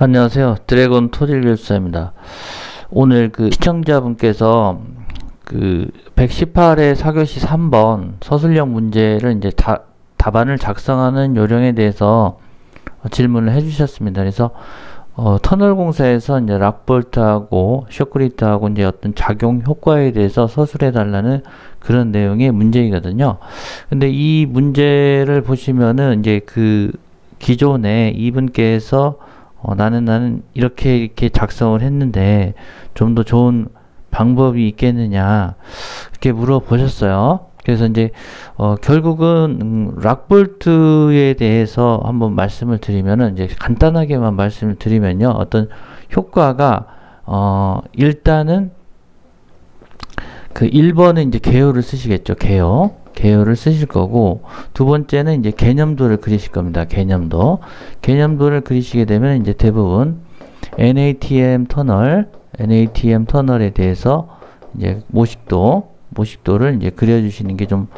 안녕하세요. 드래곤 토질교수입니다. 오늘 시청자분께서 118회 4교시 3번 서술형 문제를 이제 답안을 작성하는 요령에 대해서 질문을 해주셨습니다. 그래서 터널 공사에서 이제 락볼트하고 쇼크리트하고 이제 어떤 작용 효과에 대해서 서술해 달라는 그런 내용의 문제이거든요. 근데 이 문제를 보시면은 이제 기존에 이분께서 나는 이렇게 작성을 했는데 좀 더 좋은 방법이 있겠느냐 이렇게 물어보셨어요. 그래서 이제 결국은 락볼트에 대해서 한번 말씀을 드리면은 이제 간단하게만 말씀을 드리면요, 어떤 효과가 일단은 1번은 이제 개요를 쓰시겠죠. 개요를 쓰실 거고, 두 번째는 이제 개념도를 그리실 겁니다. 개념도를 그리시게 되면 이제 대부분 NATM 터널에 대해서 이제 모식도를 이제 그려주시는 게 좀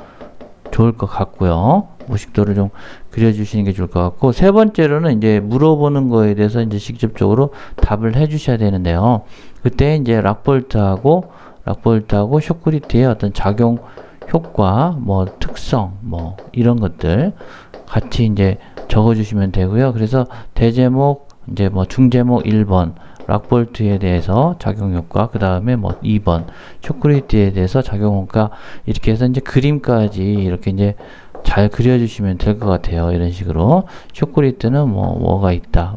좋을 것 같고요. 모식도를 좀 그려주시는 게 좋을 것 같고, 세 번째로는 이제 물어보는 거에 대해서 이제 직접적으로 답을 해주셔야 되는데요. 그때 이제 락볼트하고 쇼크리트의 어떤 작용 효과, 특성, 이런 것들 같이 이제 적어주시면 되고요. 그래서 대제목, 중제목 1번, 락볼트에 대해서 작용 효과, 그 다음에 2번, 쇼크리트에 대해서 작용 효과, 이렇게 해서 이제 그림까지 이렇게 이제 잘 그려주시면 될 것 같아요. 이런 식으로. 쇼크리트는 뭐가 있다.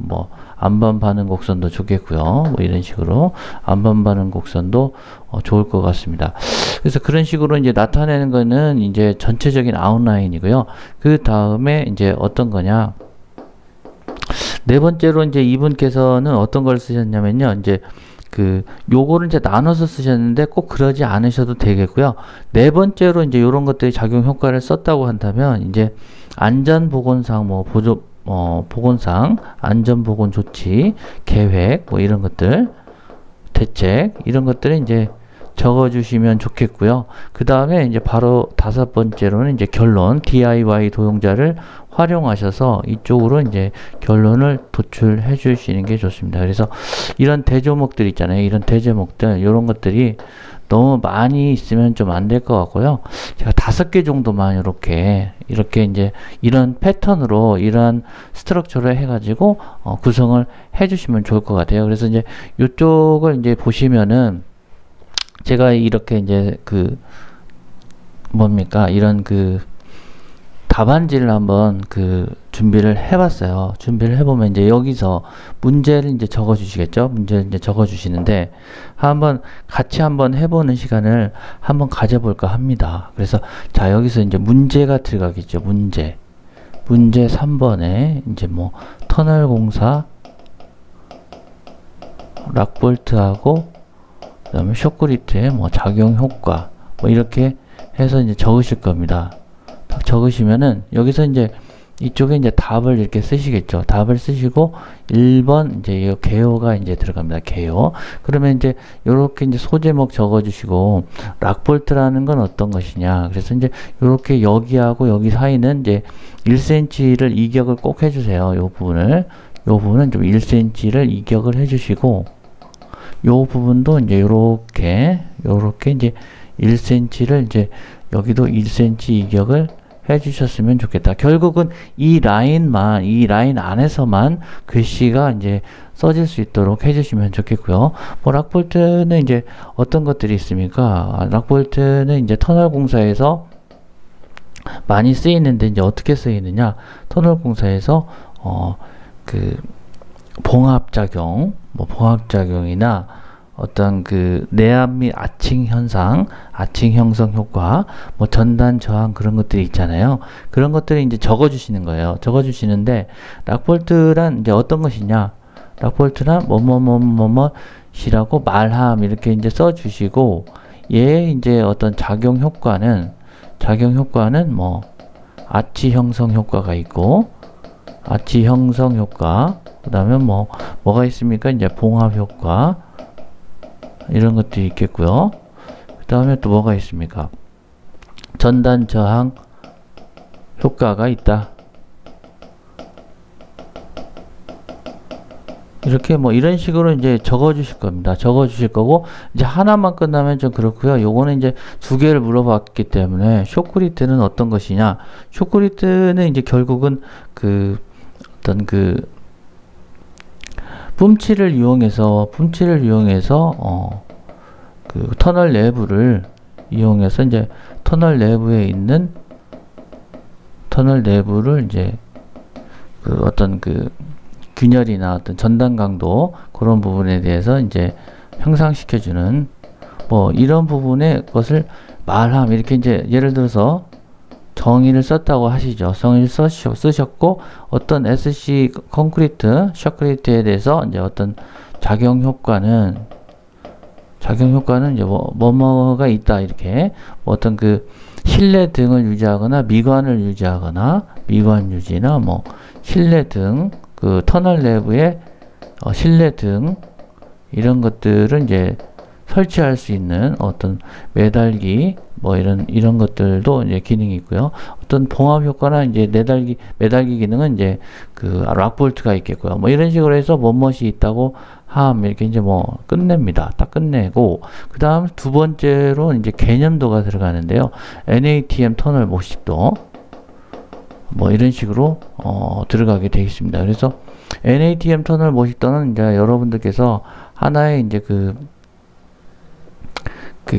안반 반응 곡선도 좋겠고요. 이런 식으로. 안반 반응 곡선도 좋을 것 같습니다. 그래서 그런 식으로 이제 나타내는 거는 이제 전체적인 아웃라인이고요. 그 다음에 이제 어떤 거냐. 네 번째로 이제 이분께서는 어떤 걸 쓰셨냐면요. 이제 요거를 이제 나눠서 쓰셨는데 꼭 그러지 않으셔도 되겠고요. 네 번째로 이제 요런 것들이 작용 효과를 썼다고 한다면 이제 안전보건상 보건상 안전보건 조치 계획 이런 것들 대책 이런 것들을 이제 적어주시면 좋겠고요. 그 다음에 이제 바로 다섯 번째로는 이제 결론 DIY 도용자를 활용하셔서 이쪽으로 이제 결론을 도출해 주시는 게 좋습니다. 그래서 이런 대조목들 있잖아요. 이런 대제목들 이런 것들이 너무 많이 있으면 좀 안 될 것 같고요. 제가 5개 정도만 이렇게 이제 이런 패턴으로 이러한 스트럭처를 해가지고 구성을 해주시면 좋을 것 같아요. 그래서 이제 이쪽을 이제 보시면은 제가 이렇게 이제 이런 답안지를 한번 준비를 해봤어요. 준비를 해보면 이제 여기서 문제를 이제 적어주시겠죠? 문제를 이제 적어주시는데 같이 한번 해보는 시간을 한번 가져볼까 합니다. 그래서 자, 여기서 이제 문제가 들어가겠죠. 문제 3번에 이제 터널 공사 락볼트하고 그 다음에 쇼크리트의 작용 효과 이렇게 해서 이제 적으실 겁니다. 딱 적으시면은 여기서 이제 이쪽에 이제 답을 이렇게 쓰시겠죠. 답을 쓰시고 1번 이제 이 개요가 이제 들어갑니다. 개요. 그러면 이제 요렇게 이제 소제목 적어주시고 락볼트라는 건 어떤 것이냐. 그래서 이제 요렇게 여기하고 여기 사이는 이제 1cm를 이격을 꼭 해주세요. 요 부분은 좀 1cm를 이격을 해주시고 요 부분도 이제 요렇게 이제 1cm를 이제 여기도 1cm 이격을 해주셨으면 좋겠다. 결국은 이 라인 안에서만 글씨가 이제 써질 수 있도록 해주시면 좋겠고요. 락볼트는 이제 어떤 것들이 있습니까? 락볼트는 이제 터널 공사에서 많이 쓰이는데 이제 어떻게 쓰이느냐? 터널 공사에서 봉합작용이나 어떤 내압 및 아칭 현상, 아칭 형성 효과, 전단 저항 그런 것들이 있잖아요. 그런 것들을 이제 적어주시는 거예요. 적어주시는데 락볼트란 이제 어떤 것이냐? 락볼트란 뭐뭐뭐뭐뭐이라고 말함 이렇게 이제 써주시고 얘 이제 어떤 작용 효과는 아치 형성 효과가 있고 아치 형성 효과 그 다음에 뭐가 있습니까? 이제 봉합 효과 이런 것들이 있겠고요. 그 다음에 또 뭐가 있습니까? 전단 저항 효과가 있다. 이렇게 뭐 이런 식으로 이제 적어 주실 겁니다. 적어 주실 거고, 이제 하나만 끝나면 좀 그렇고요. 요거는 이제 두 개를 물어봤기 때문에 쇼크리트는 어떤 것이냐? 쇼크리트는 이제 결국은 그 어떤 그 뿜치를 이용해서 그 터널 내부를 이용해서 이제 터널 내부에 있는 터널 내부를 이제 그 어떤 그 균열이나 어떤 전단 강도 그런 부분에 대해서 이제 향상시켜주는 뭐 이런 부분의 것을 말함 이렇게 이제 예를 들어서 정의를 썼다고 하시죠. 정의를 쓰셨고 어떤 SC 콘크리트, 쇼크리트에 대해서 이제 어떤 작용 효과는 이제 뭐가 있다 이렇게 어떤 그 실내 등을 유지하거나 미관을 유지하거나 미관 유지나 뭐 실내 등 그 터널 내부에 실내 등 이런 것들은 이제 설치할 수 있는 어떤 매달기 뭐 이런 것들도 이제 기능이 있고요. 어떤 봉합 효과나 이제 매달기 기능은 이제 그 락볼트가 있겠고요. 뭐 이런 식으로 해서 뭐뭇이 있다고 함 이렇게 이제 뭐 끝냅니다. 딱 끝내고 그 다음 두 번째로 이제 개념도가 들어가는데요. NATM 터널 모식도 뭐 이런 식으로 들어가게 되어 있습니다. 그래서 NATM 터널 모식도는 이제 여러분들께서 하나의 이제 그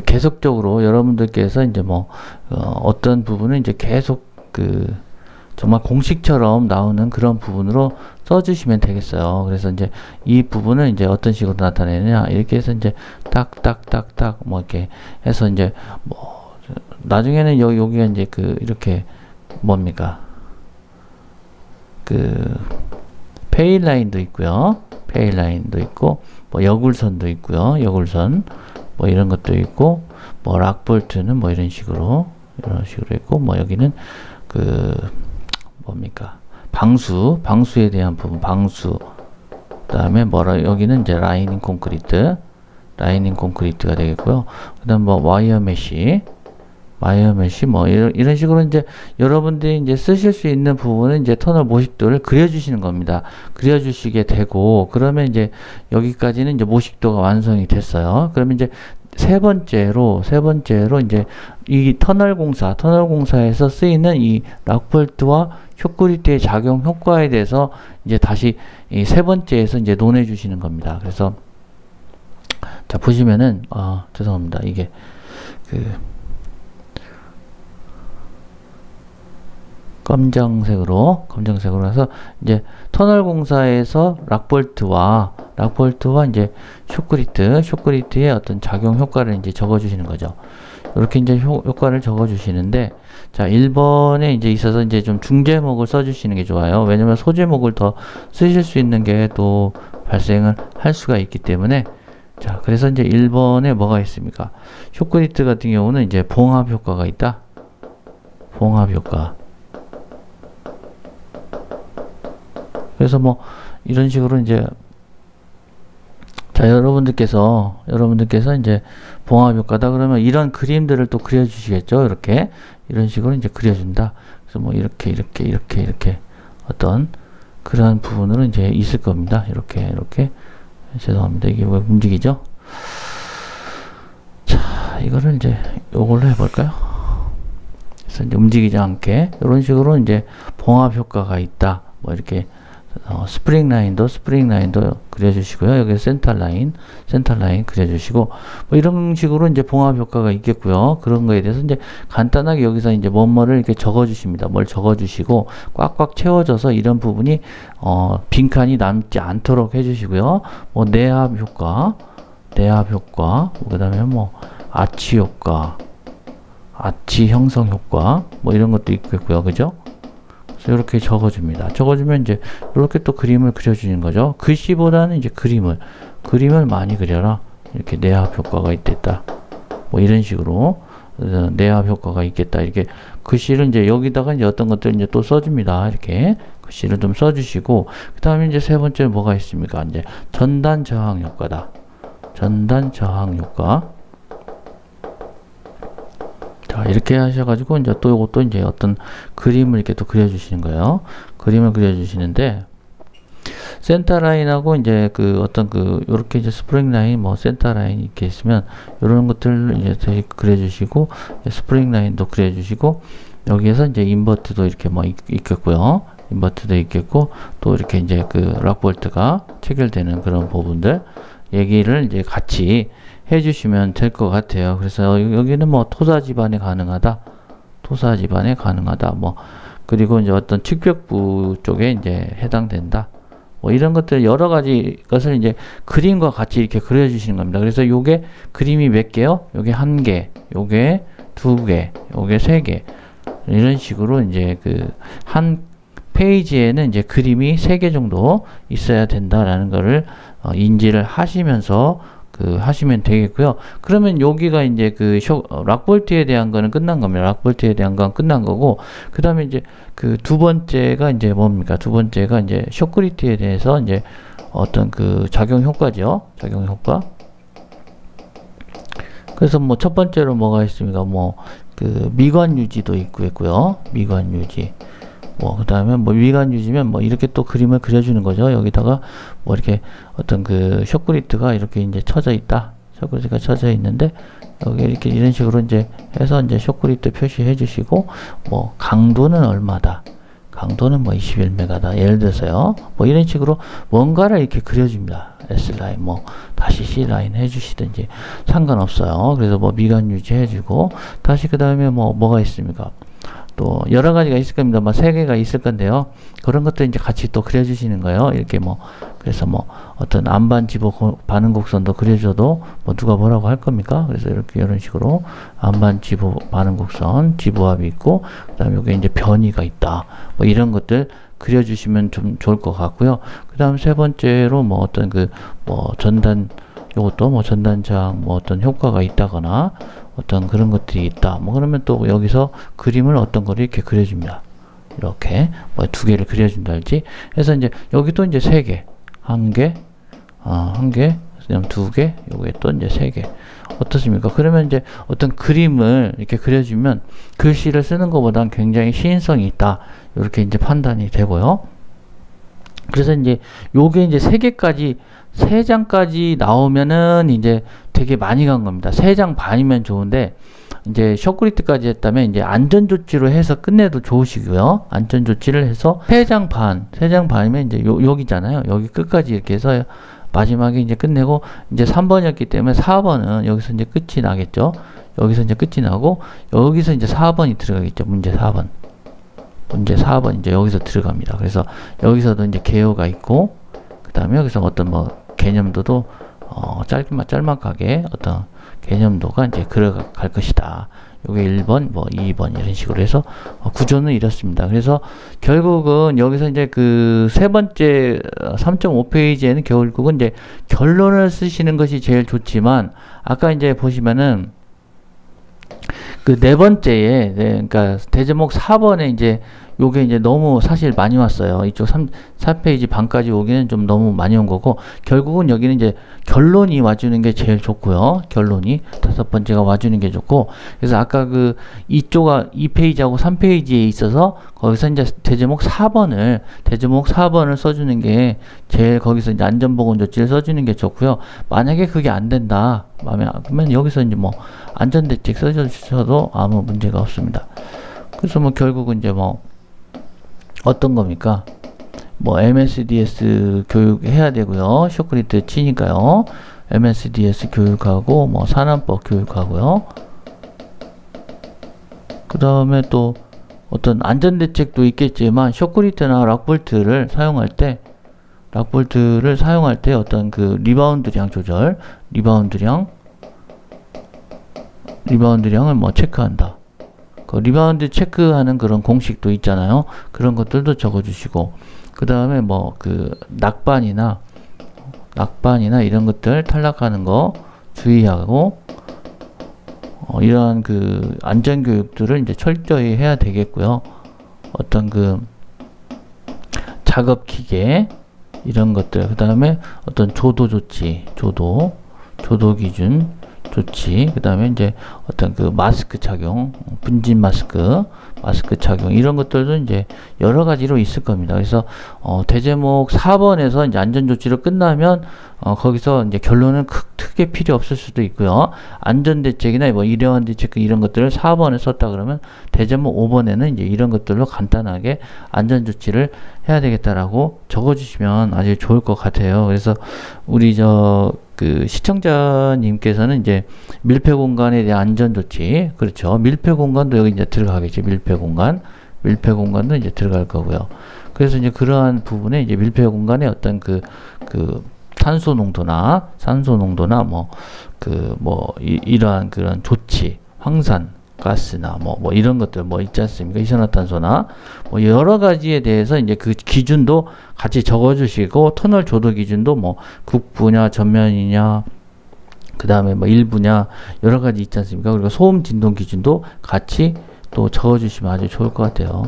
계속적으로 여러분들께서 이제 뭐 어떤 부분은 이제 계속 그 정말 공식처럼 나오는 그런 부분으로 써주시면 되겠어요. 그래서 이제 이 부분을 이제 어떤 식으로 나타내느냐 이렇게 해서 이제 딱딱딱딱 뭐 이렇게 해서 이제 뭐 나중에는 여기가 이제 그 이렇게 뭡니까 그 페일라인도 있고요. 페일라인도 있고 뭐 여굴선도 있고요. 여굴선 뭐 이런 것도 있고 뭐 락볼트는 뭐 이런 식으로 있고 뭐 여기는 그 뭡니까 방수에 대한 부분 방수 그다음에 여기는 이제 라이닝 콘크리트가 되겠고요. 그다음 뭐 와이어 메쉬 뭐 이런 식으로 이제 여러분들이 이제 쓰실 수 있는 부분은 이제 터널 모식도를 그려주시는 겁니다. 그려주시게 되고 그러면 이제 여기까지는 이제 모식도가 완성이 됐어요. 그러면 이제 세 번째로 이제 이 터널 공사에서 쓰이는 이 락볼트와 쇼크리트의 작용 효과에 대해서 이제 다시 이 세 번째에서 이제 논해 주시는 겁니다. 그래서 자 보시면은 죄송합니다. 이게 그 검정색으로 해서 이제 터널 공사에서 락볼트와 이제 쇼크리트의 어떤 작용 효과를 이제 적어 주시는 거죠. 이렇게 이제 효과를 적어 주시는데 자 1번에 이제 있어서 이제 좀 중제목을 써 주시는 게 좋아요. 왜냐면 소제목을 더 쓰실 수 있는 게 또 발생을 할 수가 있기 때문에 자 그래서 이제 1번에 뭐가 있습니까? 쇼크리트 같은 경우는 이제 봉합 효과가 있다. 봉합 효과. 그래서 뭐 이런 식으로 이제 자 여러분들께서 이제 봉합 효과다 그러면 이런 그림들을 또 그려 주시겠죠. 이렇게 이런 식으로 이제 그려준다. 그래서 뭐 이렇게 어떤 그러한 부분으로 이제 있을 겁니다. 이렇게 죄송합니다. 이게 왜 움직이죠? 자 이거를 이제 요걸로 해볼까요? 그래서 이제 움직이지 않게 이런 식으로 이제 봉합 효과가 있다. 뭐 이렇게 스프링 라인도 그려주시고요. 여기 센터 라인 그려주시고 뭐 이런 식으로 이제 봉합 효과가 있겠고요. 그런 거에 대해서 이제 간단하게 여기서 이제 뭐뭐를 이렇게 적어주십니다. 뭘 적어주시고 꽉꽉 채워져서 이런 부분이 빈칸이 남지 않도록 해주시고요. 뭐 내합 효과, 그다음에 뭐 아치 효과, 아치 형성 효과 뭐 이런 것도 있겠고요. 그죠? 이렇게 적어줍니다. 적어주면 이제 이렇게 또 그림을 그려주는 거죠. 글씨보다는 이제 그림을 많이 그려라. 이렇게 내합 효과가 있겠다. 뭐 이런 식으로 내합 효과가 있겠다. 이렇게 글씨를 이제 여기다가 이제 어떤 것들 이제 또 써줍니다. 이렇게 글씨를 좀 써주시고 그 다음에 이제 세 번째 뭐가 있습니까? 이제 전단 저항 효과다. 전단 저항 효과. 자, 이렇게 하셔가지고, 이제 또 이것도 이제 어떤 그림을 이렇게 또 그려주시는 거예요. 그림을 그려주시는데, 센터 라인하고 이제 그 어떤 그 요렇게 이제 스프링 라인 뭐 센터 라인 이렇게 있으면 요런 것들 이제 그려주시고 스프링 라인도 그려주시고 여기에서 이제 인버트도 이렇게 뭐 있겠고요. 인버트도 있겠고 또 이렇게 이제 그 락볼트가 체결되는 그런 부분들 얘기를 이제 같이 해주시면 될 것 같아요. 그래서 여기는 뭐 토사 집안에 가능하다, 토사 집안에 가능하다, 뭐 그리고 이제 어떤 측벽부 쪽에 이제 해당된다. 뭐 이런 것들 여러 가지 것을 이제 그림과 같이 이렇게 그려주시는 겁니다. 그래서 요게 그림이 몇 개요? 요게 한 개, 요게 두 개, 요게 세 개. 이런 식으로 이제 그 한 페이지에는 이제 그림이 3개 정도 있어야 된다라는 거를 인지를 하시면서 하시면 되겠고요. 그러면 여기가 이제 그 락볼트에 대한 거는 끝난 겁니다. 락볼트에 대한 건 끝난 거고, 그 다음에 이제 그 두 번째가 이제 뭡니까? 두 번째가 이제 쇼크리트에 대해서 이제 어떤 그 작용 효과죠. 작용 효과. 그래서 뭐 첫 번째로 뭐가 있습니까? 뭐 그 미관 유지도 있고요. 미관 유지. 뭐 그 다음에 뭐 미관 유지면 뭐 이렇게 또 그림을 그려주는 거죠. 여기다가 뭐 이렇게 어떤 그 쇼크리트가 이렇게 이제 쳐져 있다. 쇼크리트가 쳐져 있는데 여기 이렇게 이런 식으로 이제 해서 이제 쇼크리트 표시해 주시고 뭐 강도는 얼마다. 강도는 뭐 21메가다. 예를 들어서요. 뭐 이런 식으로 뭔가를 이렇게 그려줍니다. S라인, 뭐, 다시 C라인 해주시든지 상관없어요. 그래서 뭐 미관 유지해주고, 다시 그 다음에 뭐가 있습니까? 또 여러 가지가 있을 겁니다. 뭐 3개가 있을 건데요. 그런 것들 이제 같이 또 그려주시는 거예요. 이렇게 뭐, 그래서 뭐 어떤 안반 지부 반응 곡선도 그려줘도 뭐 누가 뭐라고 할 겁니까? 그래서 이렇게 이런 식으로 안반 지부 반응 곡선 지부합이 있고, 그 다음에 여기 이제 변이가 있다. 뭐 이런 것들 그려주시면 좀 좋을 것 같고요. 그 다음 세 번째로 뭐 어떤 그 뭐 전단, 요것도 뭐 전단장 뭐 어떤 효과가 있다거나 어떤 그런 것들이 있다. 뭐 그러면 또 여기서 그림을 어떤 거를 이렇게 그려줍니다. 이렇게 뭐 2개를 그려준달지 해서 이제 여기 또 이제 3개, 1개, 1개, 그다음 2개, 요게 또 이제 3개. 어떻습니까? 그러면 이제 어떤 그림을 이렇게 그려주면 글씨를 쓰는 것보다는 굉장히 시인성이 있다. 이렇게 이제 판단이 되고요. 그래서 이제 요게 이제 3개까지 3장까지 나오면은 이제 되게 많이 간 겁니다. 3장 반이면 좋은데 이제 쇼크리트까지 했다면 이제 안전조치로 해서 끝내도 좋으시고요. 안전조치를 해서 3장 반이면 이제 여기잖아요. 여기 끝까지 이렇게 해서 마지막에 이제 끝내고 이제 3번이었기 때문에 4번은 여기서 이제 끝이 나겠죠. 여기서 이제 끝이 나고 여기서 이제 4번이 들어가겠죠. 문제 4번. 문제 4번 이제 여기서 들어갑니다. 그래서 여기서도 이제 개요가 있고 그 다음에 여기서 어떤 뭐 개념도도 짤막하게 어떤 개념도가 이제 들어갈 것이다. 요게 1번, 뭐 2번 이런 식으로 해서 구조는 이렇습니다. 그래서 결국은 여기서 이제 그 세 번째 3.5페이지에는 결국은 이제 결론을 쓰시는 것이 제일 좋지만 아까 이제 보시면은 그 네 번째에 그러니까 대제목 4번에 이제 요게 이제 너무 사실 많이 왔어요. 이쪽 4페이지 반까지 오기는 좀 너무 많이 온 거고 결국은 여기는 이제 결론이 와주는 게 제일 좋고요. 결론이 5번째가 와주는 게 좋고 그래서 아까 그 2페이지하고 3페이지에 있어서 거기서 이제 대제목 4번을 써주는 게 제일 거기서 이제 안전보건 조치를 써주는 게 좋고요. 만약에 그게 안 된다. 그러면 여기서 이제 뭐 안전대책 써주셔도 아무 문제가 없습니다. 그래서 뭐 결국은 이제 뭐 어떤 겁니까? 뭐 MSDS 교육해야 되고요. 쇼크리트 치니까요. MSDS 교육하고 뭐 산안법 교육하고요. 그 다음에 또 어떤 안전대책도 있겠지만 쇼크리트나 락볼트를 사용할 때 어떤 그 리바운드량 조절, 리바운드량을 뭐 체크한다. 그 리바운드 체크하는 그런 공식도 있잖아요. 그런 것들도 적어주시고, 그 다음에 뭐 그 낙반이나 이런 것들 탈락하는 거 주의하고, 이러한 그 안전교육들을 이제 철저히 해야 되겠고요. 어떤 그 작업 기계 이런 것들, 그 다음에 어떤 조도 조치, 조도 기준 조치, 그 다음에 이제 어떤 그 마스크 착용, 분진 마스크 착용, 이런 것들도 이제 여러 가지로 있을 겁니다. 그래서, 대제목 4번에서 이제 안전조치로 끝나면, 거기서 이제 결론은 크게 필요 없을 수도 있고요. 안전대책이나 뭐 일회원 대책 이런 것들을 4번에 썼다 그러면 대제목 5번에는 이제 이런 것들로 간단하게 안전조치를 해야 되겠다라고 적어주시면 아주 좋을 것 같아요. 그래서 우리 그 시청자님께서는 이제 밀폐 공간에 대한 안전조치, 그렇죠. 밀폐 공간도 여기 이제 들어가겠죠. 밀폐 공간도 이제 들어갈 거고요. 그래서 이제 그러한 부분에 이제 밀폐 공간의 어떤 그 산소 농도나 이러한 그런 조치, 황산 가스나 뭐 이런 것들 뭐 있지 않습니까? 이산화탄소나 뭐 여러 가지에 대해서 이제 그 기준도 같이 적어주시고, 터널 조도 기준도 뭐 국부냐 전면이냐 그 다음에 뭐 일부냐 여러 가지 있지 않습니까? 그리고 소음 진동 기준도 같이 또 적어주시면 아주 좋을 것 같아요.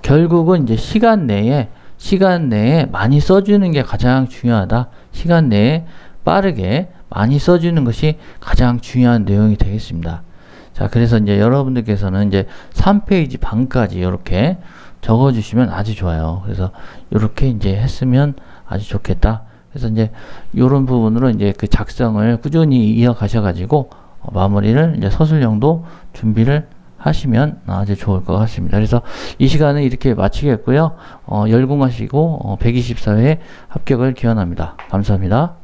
결국은 이제 시간 내에 많이 써주는 게 가장 중요하다. 시간 내에 빠르게 많이 써주는 것이 가장 중요한 내용이 되겠습니다. 자, 그래서 이제 여러분들께서는 이제 3페이지 반까지 이렇게 적어주시면 아주 좋아요. 그래서 이렇게 이제 했으면 아주 좋겠다. 그래서 이제 이런 부분으로 이제 그 작성을 꾸준히 이어가셔가지고 마무리를 이제 서술형도 준비를 하시면 아주 좋을 것 같습니다. 그래서 이 시간은 이렇게 마치겠고요. 열공하시고 124회 합격을 기원합니다. 감사합니다.